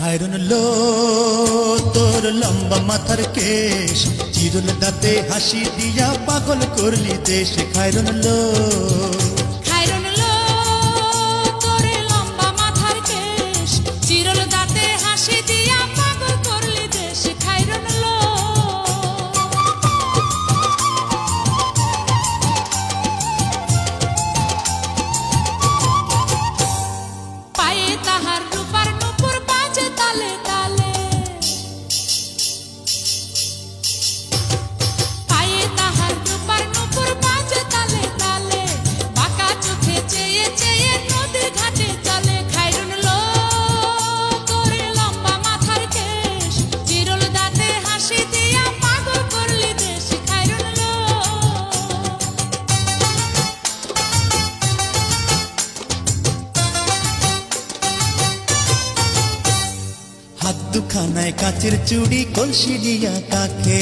খায়রুন লো তোর লম্বা মাথার কেশ, চিরুল দাঁতে হাসি দিয়া পাগল করলি দেশ। খায়রুন লো খায়রুন লো তোর লম্বা মাথার কেশ, চিরল দাঁতে হাসি দিয়া পাগল করলি দেশ। খায়রুন লো পায়ে তাহার রূপার নূপুর বাজে তালে তালে, পায়ে তাহার রূপার নূপুর বাজে তালে তালে, বাঁকা চোখে চেয়ে চেয়ে নদীর ঘাটে চলে। খায়রুন লো তোর লম্বা মাথার কেশ, চিরল দাঁতে হাসি দিয়া পাগল করলি দেশ। খায়রুন লো হাত দুখানায় কাচের চুড়ি, কলসি দিয়া কাকে